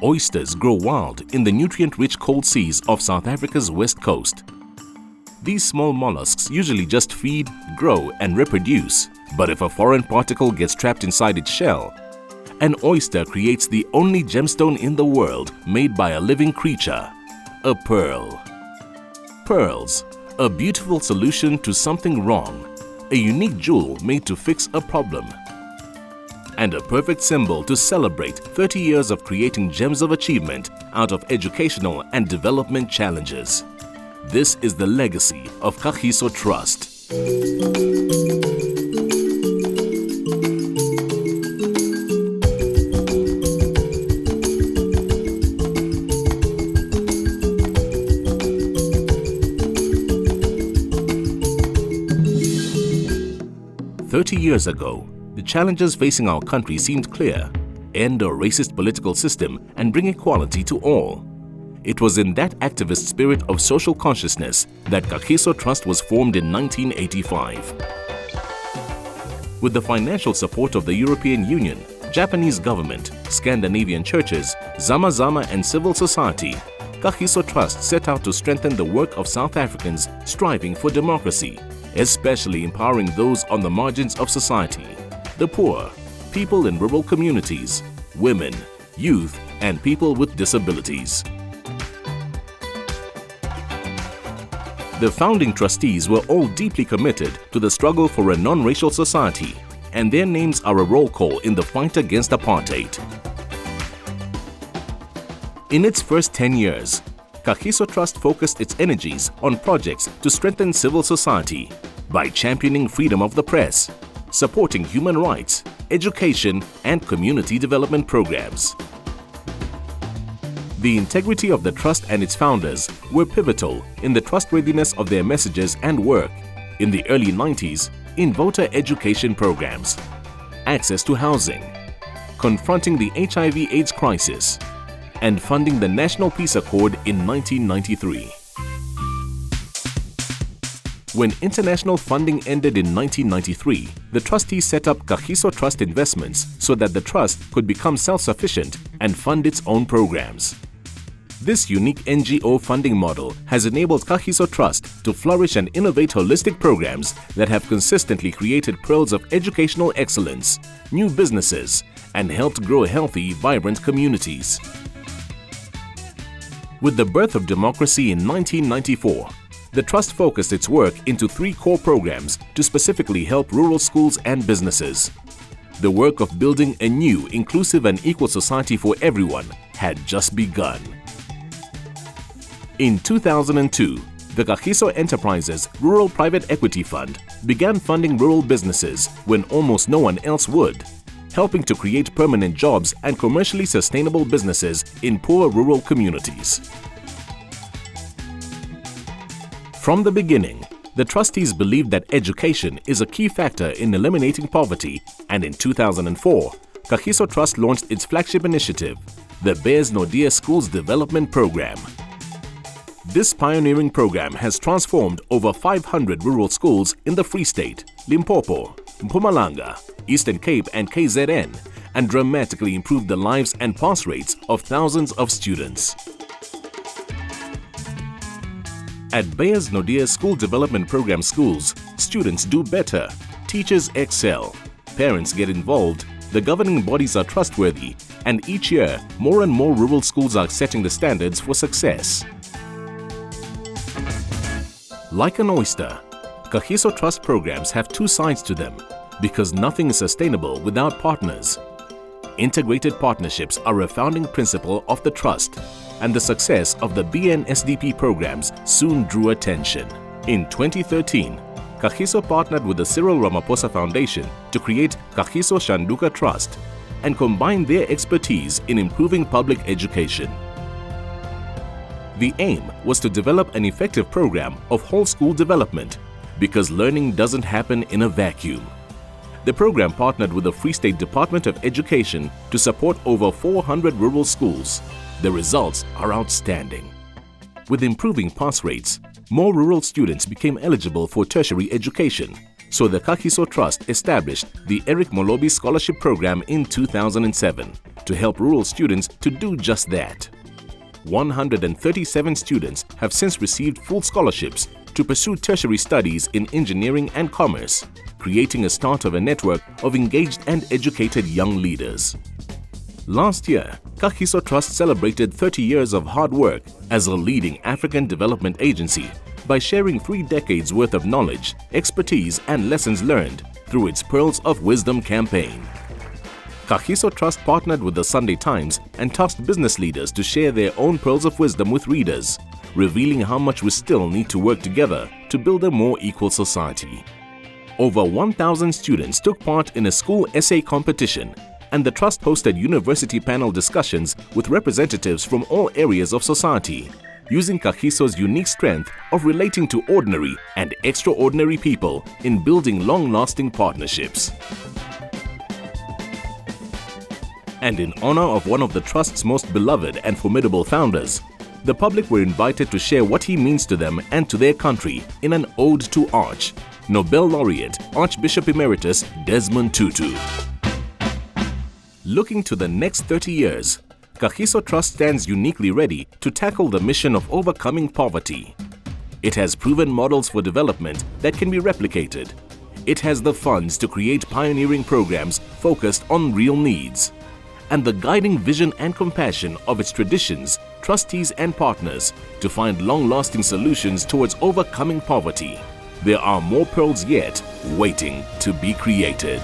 Oysters grow wild in the nutrient-rich cold seas of South Africa's west coast. These small mollusks usually just feed, grow and reproduce. But if a foreign particle gets trapped inside its shell, an oyster creates the only gemstone in the world made by a living creature, a pearl. Pearls, a beautiful solution to something wrong, a unique jewel made to fix a problem, and a perfect symbol to celebrate 30 years of creating gems of achievement out of educational and development challenges. This is the legacy of Kagiso Trust. "30 years ago, the challenges facing our country seemed clear: end a racist political system and bring equality to all. It was in that activist spirit of social consciousness that Kagiso Trust was formed in 1985. With the financial support of the European Union, Japanese government, Scandinavian churches, Zama Zama and civil society, Kagiso Trust set out to strengthen the work of South Africans striving for democracy, especially empowering those on the margins of society, the poor, people in rural communities, women, youth, and people with disabilities. The founding trustees were all deeply committed to the struggle for a non-racial society, and their names are a roll call in the fight against apartheid. In its first 10 years, Kagiso Trust focused its energies on projects to strengthen civil society by championing freedom of the press, supporting human rights, education, and community development programs. The integrity of the Trust and its founders were pivotal in the trustworthiness of their messages and work in the early 90s in voter education programs, access to housing, confronting the HIV/AIDS crisis, and funding the National Peace Accord in 1993. When international funding ended in 1993, the trustees set up Kagiso Trust Investments so that the trust could become self-sufficient and fund its own programs. This unique NGO funding model has enabled Kagiso Trust to flourish and innovate holistic programs that have consistently created pearls of educational excellence, new businesses, and helped grow healthy, vibrant communities. With the birth of democracy in 1994, the Trust focused its work into 3 core programs to specifically help rural schools and businesses. The work of building a new, inclusive and equal society for everyone had just begun. In 2002, the Kagiso Enterprises Rural Private Equity Fund began funding rural businesses when almost no one else would, helping to create permanent jobs and commercially sustainable businesses in poor rural communities. From the beginning, the trustees believed that education is a key factor in eliminating poverty, and in 2004, Kagiso Trust launched its flagship initiative, the Bears Nordia Schools Development Program. This pioneering program has transformed over 500 rural schools in the Free State, Limpopo, Mpumalanga, Eastern Cape and KZN, and dramatically improved the lives and pass rates of thousands of students. At Bears Nordia School Development Program schools, students do better, teachers excel, parents get involved, the governing bodies are trustworthy, and each year, more and more rural schools are setting the standards for success. Like an oyster, Kagiso Trust programs have 2 sides to them because nothing is sustainable without partners. Integrated partnerships are a founding principle of the Trust, and the success of the BNSDP programs soon drew attention. In 2013, Kagiso partnered with the Cyril Ramaphosa Foundation to create Kagiso Shanduka Trust and combine their expertise in improving public education. The aim was to develop an effective program of whole school development because learning doesn't happen in a vacuum. The program partnered with the Free State Department of Education to support over 400 rural schools. The results are outstanding. With improving pass rates, more rural students became eligible for tertiary education, so the Kagiso Trust established the Eric Molobi Scholarship Program in 2007. to help rural students to do just that. 137 students have since received full scholarships to pursue tertiary studies in engineering and commerce, creating a start of a network of engaged and educated young leaders. Last year, Kagiso Trust celebrated 30 years of hard work as a leading African development agency by sharing 3 decades worth of knowledge, expertise and lessons learned through its Pearls of Wisdom campaign. Kagiso Trust partnered with the Sunday Times and tasked business leaders to share their own pearls of wisdom with readers, revealing how much we still need to work together to build a more equal society. Over 1,000 students took part in a school essay competition, and the Trust hosted university panel discussions with representatives from all areas of society, using Kagiso's unique strength of relating to ordinary and extraordinary people in building long-lasting partnerships. And in honor of one of the Trust's most beloved and formidable founders, the public were invited to share what he means to them and to their country in an ode to Arch, Nobel laureate Archbishop Emeritus Desmond Tutu. Looking to the next 30 years, Kagiso Trust stands uniquely ready to tackle the mission of overcoming poverty. It has proven models for development that can be replicated. It has the funds to create pioneering programs focused on real needs, and the guiding vision and compassion of its traditions, trustees and partners to find long-lasting solutions towards overcoming poverty. There are more pearls yet waiting to be created.